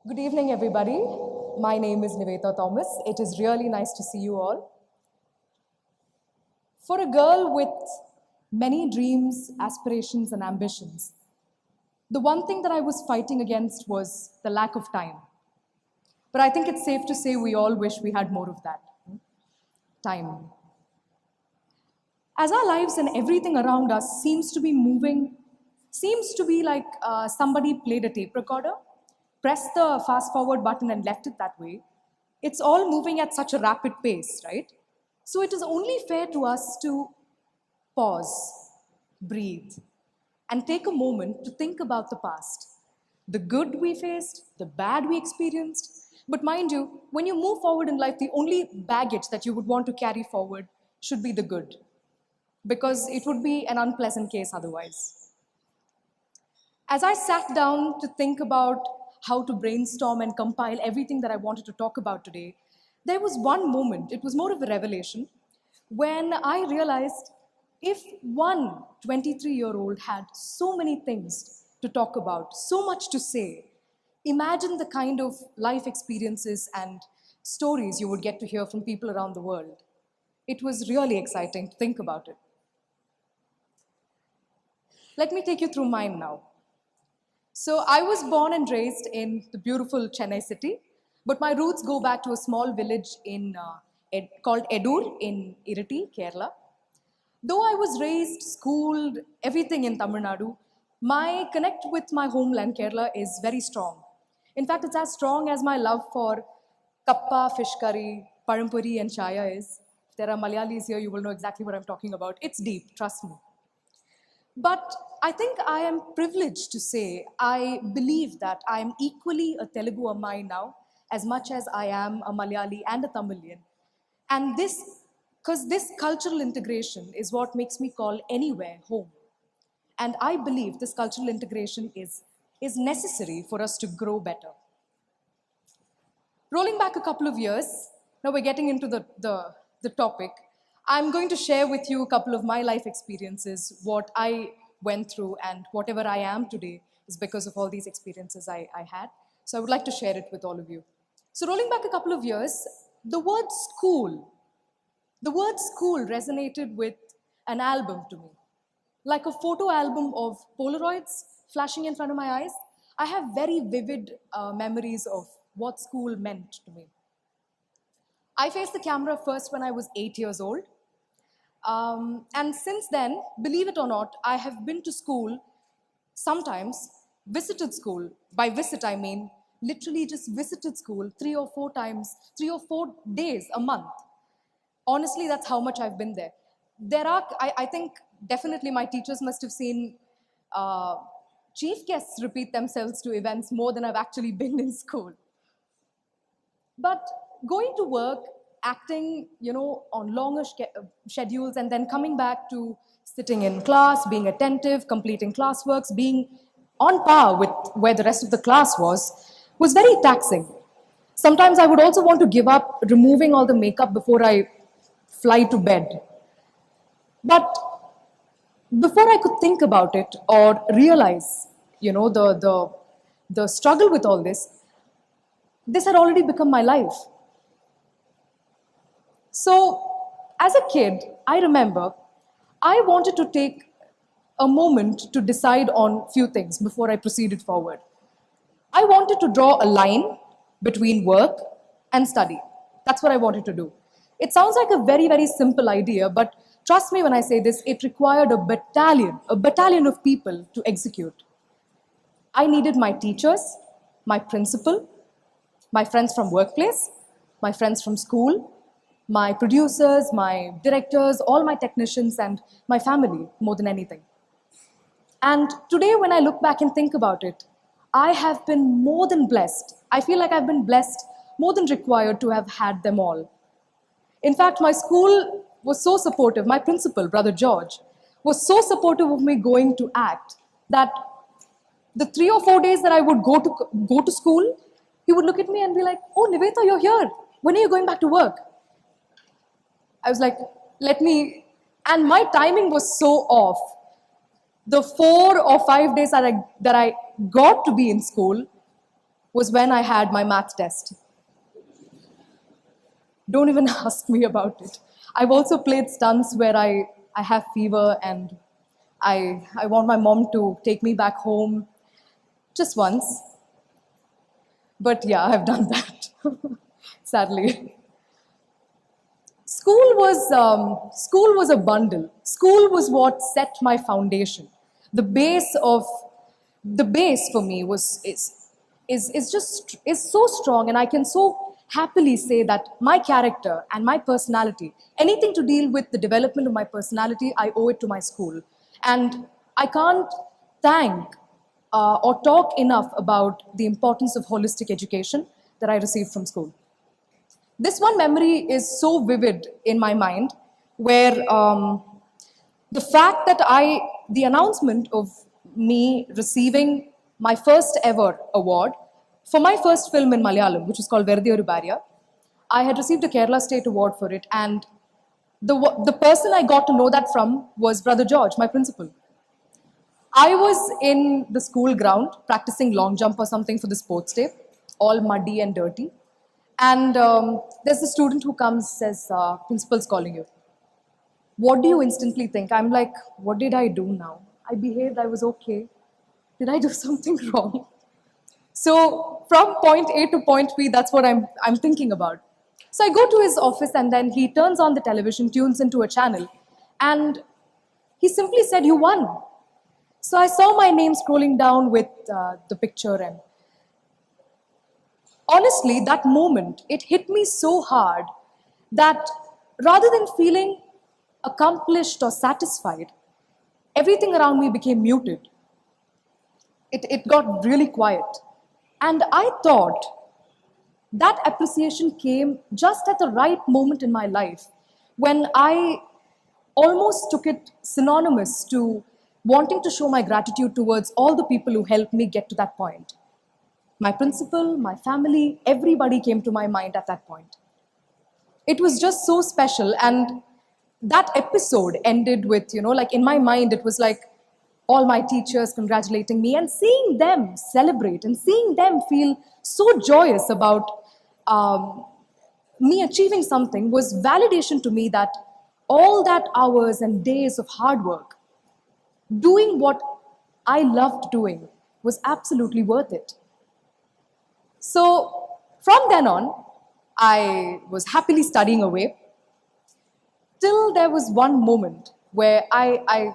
Good evening, everybody. My name is Nivetha Thomas. It is really nice to see you all. For a girl with many dreams, aspirations, and ambitions, the one thing that I was fighting against was the lack of time. But I think it's safe to say we all wish we had more of that time. As our lives and everything around us seems to be moving, seems to be like somebody played a tape recorder, pressed the fast forward button and left it that way. It's all moving at such a rapid pace, right? So it is only fair to us to pause, breathe, and take a moment to think about the past. The good we faced, the bad we experienced. But mind you, when you move forward in life, the only baggage that you would want to carry forward should be the good, because it would be an unpleasant case otherwise. As I sat down to think about how to brainstorm and compile everything that I wanted to talk about today, there was one moment, it was more of a revelation, when I realized if one 23-year-old had so many things to talk about, so much to say, imagine the kind of life experiences and stories you would get to hear from people around the world. It was really exciting to think about it. Let me take you through mine now. So I was born and raised in the beautiful Chennai city, but my roots go back to a small village called Edur in Irati, Kerala. Though I was raised, schooled, everything in Tamil Nadu, my connect with my homeland, Kerala, is very strong. In fact, it's as strong as my love for kappa, fish curry, parampuri, and chaya is. If there are Malayalis here, you will know exactly what I'm talking about. It's deep, trust me. But I think I am privileged to say I believe that I am equally a Telugu Ammai now, as much as I am a Malayali and a Tamilian. And because this cultural integration is what makes me call anywhere home. And I believe this cultural integration is necessary for us to grow better. Rolling back a couple of years, now we're getting into the topic. I'm going to share with you a couple of my life experiences, what I went through, and whatever I am today is because of all these experiences I had. So I would like to share it with all of you. So rolling back a couple of years, the word school, the word school resonated with an album to me. Like a photo album of Polaroids flashing in front of my eyes, I have very vivid memories of what school meant to me. I faced the camera first when I was 8 years old. And since then, believe it or not, I have been to school sometimes, visited school. By visit, I mean literally just visited school 3 or 4 times, 3 or 4 days a month. Honestly, that's how much I've been there. I think definitely my teachers must have seen chief guests repeat themselves to events more than I've actually been in school. But going to work, acting, on longer schedules, and then coming back to sitting in class, being attentive, completing classworks, being on par with where the rest of the class was very taxing. Sometimes I would also want to give up removing all the makeup before I fly to bed. But before I could think about it or realize, the struggle with all this had already become my life. So, as a kid, I remember I wanted to take a moment to decide on few things before I proceeded forward. I wanted to draw a line between work and study. That's what I wanted to do. It sounds like a very, very simple idea, but trust me when I say this, it required a battalion of people to execute. I needed my teachers, my principal, my friends from workplace, my friends from school, my producers, my directors, all my technicians, and my family more than anything. And today, when I look back and think about it, I have been more than blessed. I feel like I've been blessed more than required to have had them all. In fact, my school was so supportive. My principal, Brother George, was so supportive of me going to ACT that the 3 or 4 days that I would go to school, he would look at me and be like, "Oh, Nivetha, you're here. When are you going back to work?" I was like, let me, and my timing was so off. The 4 or 5 days that I got to be in school, was when I had my math test. Don't even ask me about it. I've also played stunts where I have fever and I want my mom to take me back home just once. But yeah, I've done that, sadly. School was a bundle. School was what set my foundation. The base of the base for me is so strong, and I can so happily say that my character and my personality, anything to deal with the development of my personality, I owe it to my school, and I can't thank or talk enough about the importance of holistic education that I received from school. This one memory is so vivid in my mind, where the fact that the announcement of me receiving my first ever award for my first film in Malayalam, which was called Verdi Oru Bharya, I had received a Kerala State Award for it, and the person I got to know that from was Brother George, my principal. I was in the school ground practicing long jump or something for the sports day, all muddy and dirty. And there's a student who comes, says, principal's calling you. What do you instantly think? I'm like, what did I do now? I behaved, I was okay. Did I do something wrong? So from point A to point B, that's what I'm thinking about. So I go to his office and then he turns on the television, tunes into a channel, and he simply said, you won. So I saw my name scrolling down with the picture, and honestly, that moment, it hit me so hard that rather than feeling accomplished or satisfied, everything around me became muted. It got really quiet. And I thought that appreciation came just at the right moment in my life when I almost took it synonymous to wanting to show my gratitude towards all the people who helped me get to that point. My principal, my family, everybody came to my mind at that point. It was just so special, and that episode ended with, like in my mind, it was like all my teachers congratulating me and seeing them celebrate and seeing them feel so joyous about me achieving something was validation to me that all that hours and days of hard work, doing what I loved doing, was absolutely worth it. So from then on, I was happily studying away till there was one moment where I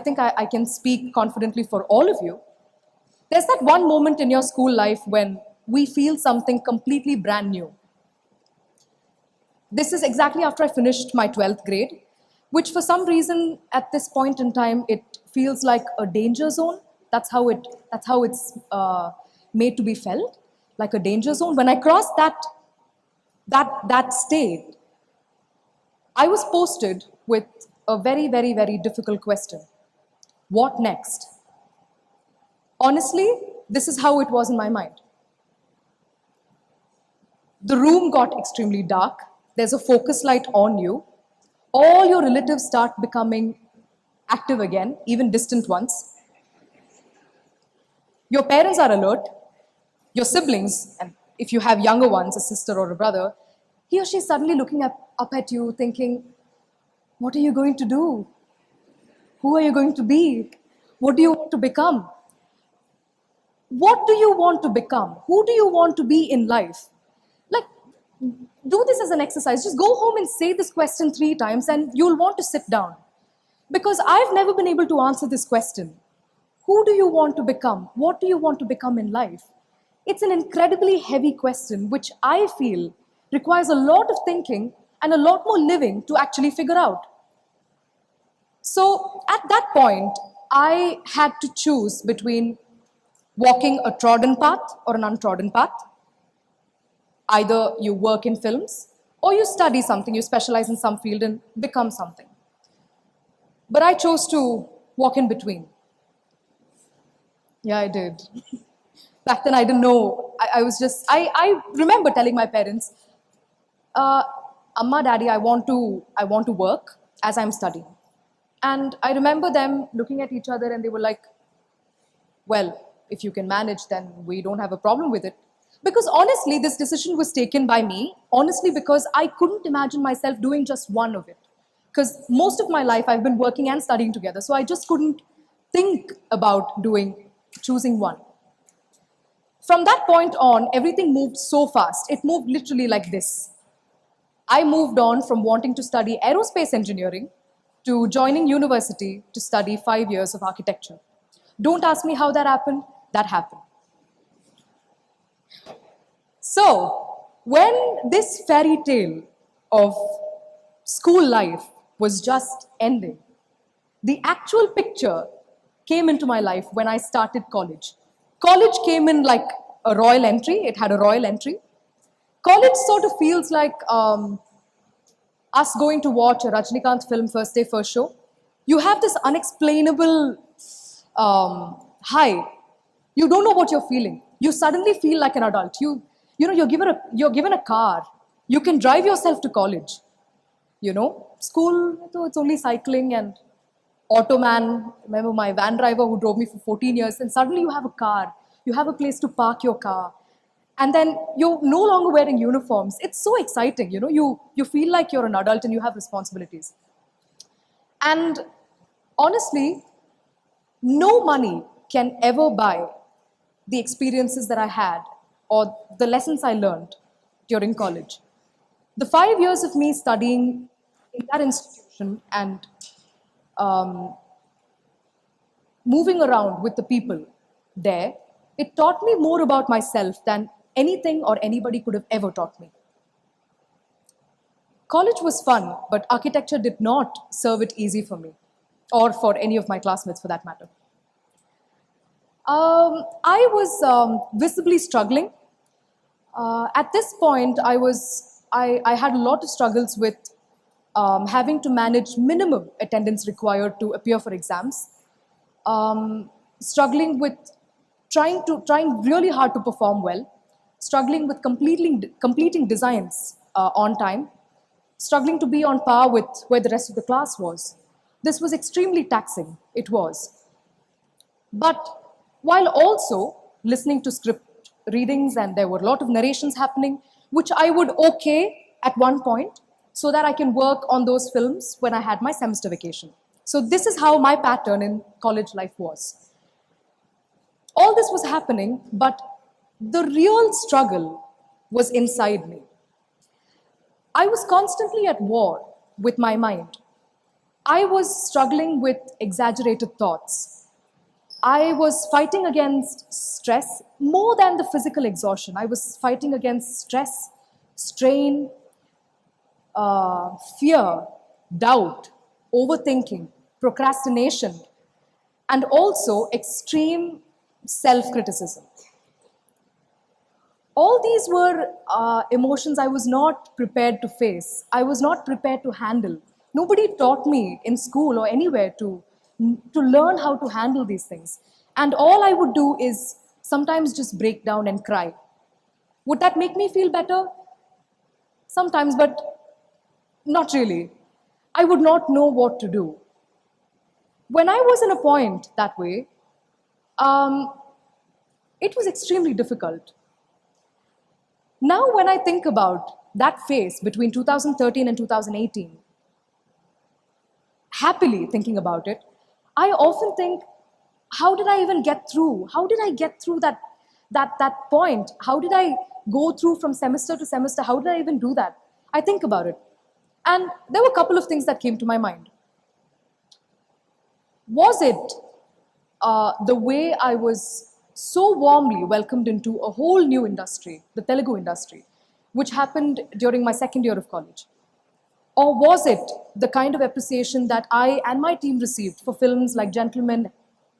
think I can speak confidently for all of you. There's that one moment in your school life when we feel something completely brand new. This is exactly after I finished my 12th grade, which for some reason at this point in time, it feels like a danger zone. That's how it's made to be felt, like a danger zone. When I crossed that state, I was posted with a very, very, very difficult question. What next? Honestly, this is how it was in my mind. The room got extremely dark. There's a focus light on you. All your relatives start becoming active again, even distant ones. Your parents are alert. Your siblings, and if you have younger ones, a sister or a brother, he or she is suddenly looking up at you thinking, what are you going to do? Who are you going to be? What do you want to become? What do you want to become? Who do you want to be in life? Like, do this as an exercise. Just go home and say this question 3 times and you'll want to sit down. Because I've never been able to answer this question. Who do you want to become? What do you want to become in life? It's an incredibly heavy question, which I feel requires a lot of thinking and a lot more living to actually figure out. So at that point, I had to choose between walking a trodden path or an untrodden path. Either you work in films or you study something, you specialize in some field and become something. But I chose to walk in between. Yeah, I did. Back then I didn't know. I remember telling my parents, Amma, Daddy, I want to work as I'm studying. And I remember them looking at each other and they were like, well, if you can manage, then we don't have a problem with it. Because honestly, this decision was taken by me, honestly, because I couldn't imagine myself doing just one of it. Because most of my life I've been working and studying together, so I just couldn't think about choosing one. From that point on, everything moved so fast. It moved literally like this. I moved on from wanting to study aerospace engineering to joining university to study 5 years of architecture. Don't ask me how that happened. That happened. So, when this fairy tale of school life was just ending, the actual picture came into my life when I started college. College came in like a royal entry, it had a royal entry. College sort of feels like us going to watch a Rajnikant film first day, first show. You have this unexplainable high. You don't know what you're feeling. You suddenly feel like an adult. You're given a car. You can drive yourself to college. School, it's only cycling and auto man. Remember my van driver who drove me for 14 years, and suddenly you have a car. You have a place to park your car. And then you're no longer wearing uniforms. It's so exciting, you feel like you're an adult and you have responsibilities. And honestly, no money can ever buy the experiences that I had or the lessons I learned during college. The 5 years of me studying in that institution and moving around with the people there, it taught me more about myself than anything or anybody could have ever taught me. College was fun, but architecture did not serve it easy for me, or for any of my classmates for that matter. I was visibly struggling. At this point, I had a lot of struggles with having to manage minimum attendance required to appear for exams, struggling with trying really hard to perform well, struggling with completing designs on time, struggling to be on par with where the rest of the class was. This was extremely taxing, it was. But while also listening to script readings, and there were a lot of narrations happening, which I would okay at one point so that I can work on those films when I had my semester vacation. So this is how my pattern in college life was. All this was happening, but the real struggle was inside me. I was constantly at war with my mind. I was struggling with exaggerated thoughts. I was fighting against stress more than the physical exhaustion. I was fighting against stress, strain, fear, doubt, overthinking, procrastination, and also extreme self criticism. All these were emotions I was not prepared to face. I was not prepared to handle. Nobody taught me in school or anywhere to learn how to handle these things. And all I would do is sometimes just break down and cry. Would that make me feel better? Sometimes, but not really. I would not know what to do. When I was in a point that way, um, it was extremely difficult. Now, when I think about that phase between 2013 and 2018, happily thinking about it, I often think, how did I even get through? How did I get through that point? How did I go through from semester to semester? How did I even do that? I think about it. And there were a couple of things that came to my mind. Was it the way I was so warmly welcomed into a whole new industry, the Telugu industry, which happened during my second year of college? Or was it the kind of appreciation that I and my team received for films like Gentleman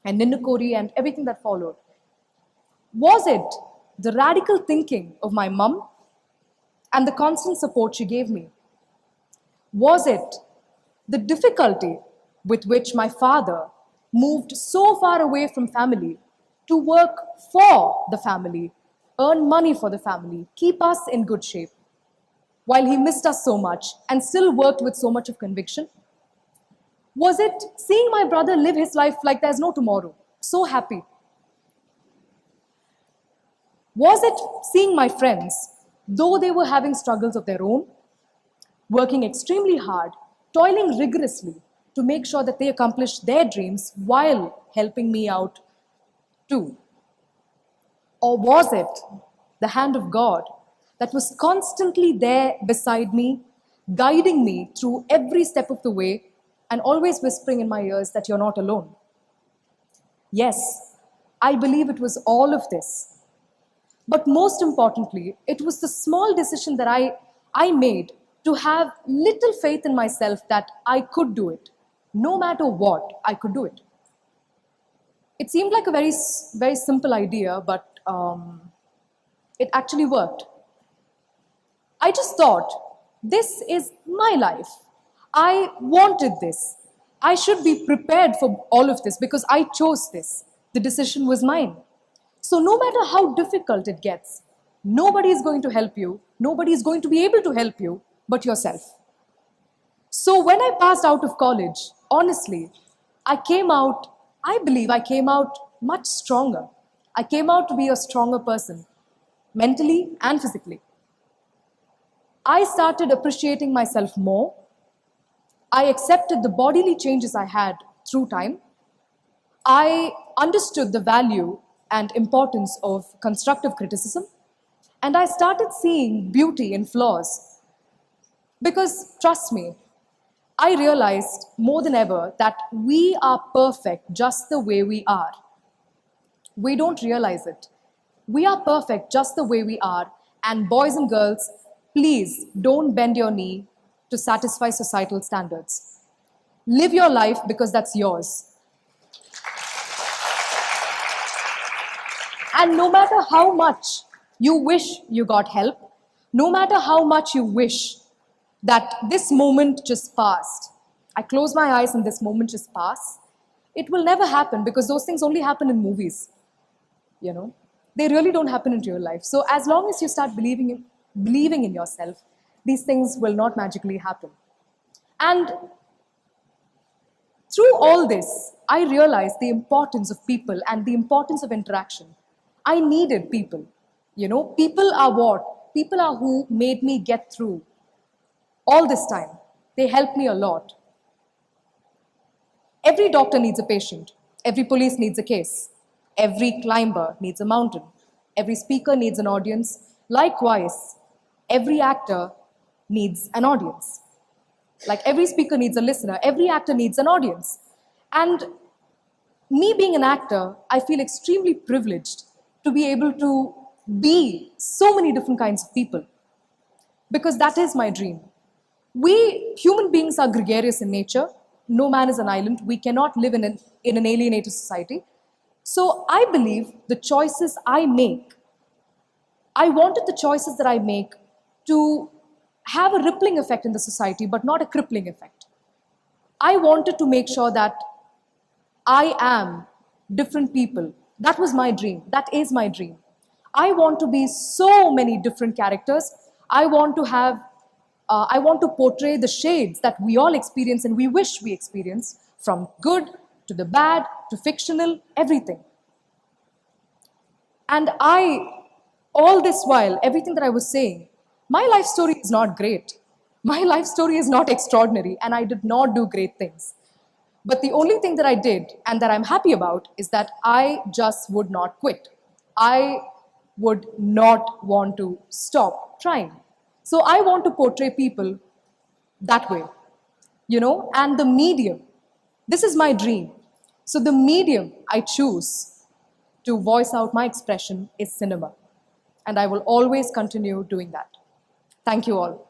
and Ninnukori and everything that followed? Was it the radical thinking of my mum and the constant support she gave me? Was it the difficulty with which my father moved so far away from family to work for the family, earn money for the family, keep us in good shape, while he missed us so much and still worked with so much of conviction? Was it seeing my brother live his life like there's no tomorrow, so happy? Was it seeing my friends, though they were having struggles of their own, working extremely hard, toiling rigorously to make sure that they accomplished their dreams while helping me out too? Or was it the hand of God that was constantly there beside me, guiding me through every step of the way and always whispering in my ears that you're not alone? Yes, I believe it was all of this. But most importantly, it was the small decision that I made to have little faith in myself that I could do it. No matter what, I could do it. It seemed like a very simple idea, but it actually worked. I just thought, this is my life. I wanted this. I should be prepared for all of this because I chose this. The decision was mine. So no matter how difficult it gets, nobody is going to help you. Nobody is going to be able to help you but yourself. So when I passed out of college, honestly, I believe I came out much stronger. I came out to be a stronger person, mentally and physically. I started appreciating myself more. I accepted the bodily changes I had through time. I understood the value and importance of constructive criticism. And I started seeing beauty in flaws. Because trust me, I realized more than ever that we are perfect just the way we are. We don't realize it. We are perfect just the way we are. And boys and girls, please don't bend your knee to satisfy societal standards. Live your life because that's yours. And no matter how much you wish you got help, no matter how much you wish that this moment just passed, I close my eyes and this moment just passed, it will never happen because those things only happen in movies. You know, they really don't happen in real life. So as long as you start believing in yourself, these things will not magically happen. And through all this, I realized the importance of people and the importance of interaction. I needed people. You know, people are what? People are who made me get through all this time. They helped me a lot. Every doctor needs a patient. Every police needs a case. Every climber needs a mountain. Every speaker needs an audience. Likewise, every actor needs an audience. Like every speaker needs a listener, every actor needs an audience. And me being an actor, I feel extremely privileged to be able to be so many different kinds of people. Because that is my dream. We human beings are gregarious in nature. No man is an island. We cannot live in an alienated society. So I believe the choices I make, I wanted the choices that I make to have a rippling effect in the society, but not a crippling effect. I wanted to make sure that I am different people. That was my dream. That is my dream. I want to be so many different characters. I want to portray the shades that we all experience and we wish we experience, from good to the bad to fictional, everything. And all this while, everything that I was saying, my life story is not great. My life story is not extraordinary, and I did not do great things. But the only thing that I did, and that I'm happy about, is that I just would not quit. I would not want to stop trying. So I want to portray people that way, you know, and the medium, this is my dream. So the medium I choose to voice out my expression is cinema. And I will always continue doing that. Thank you all.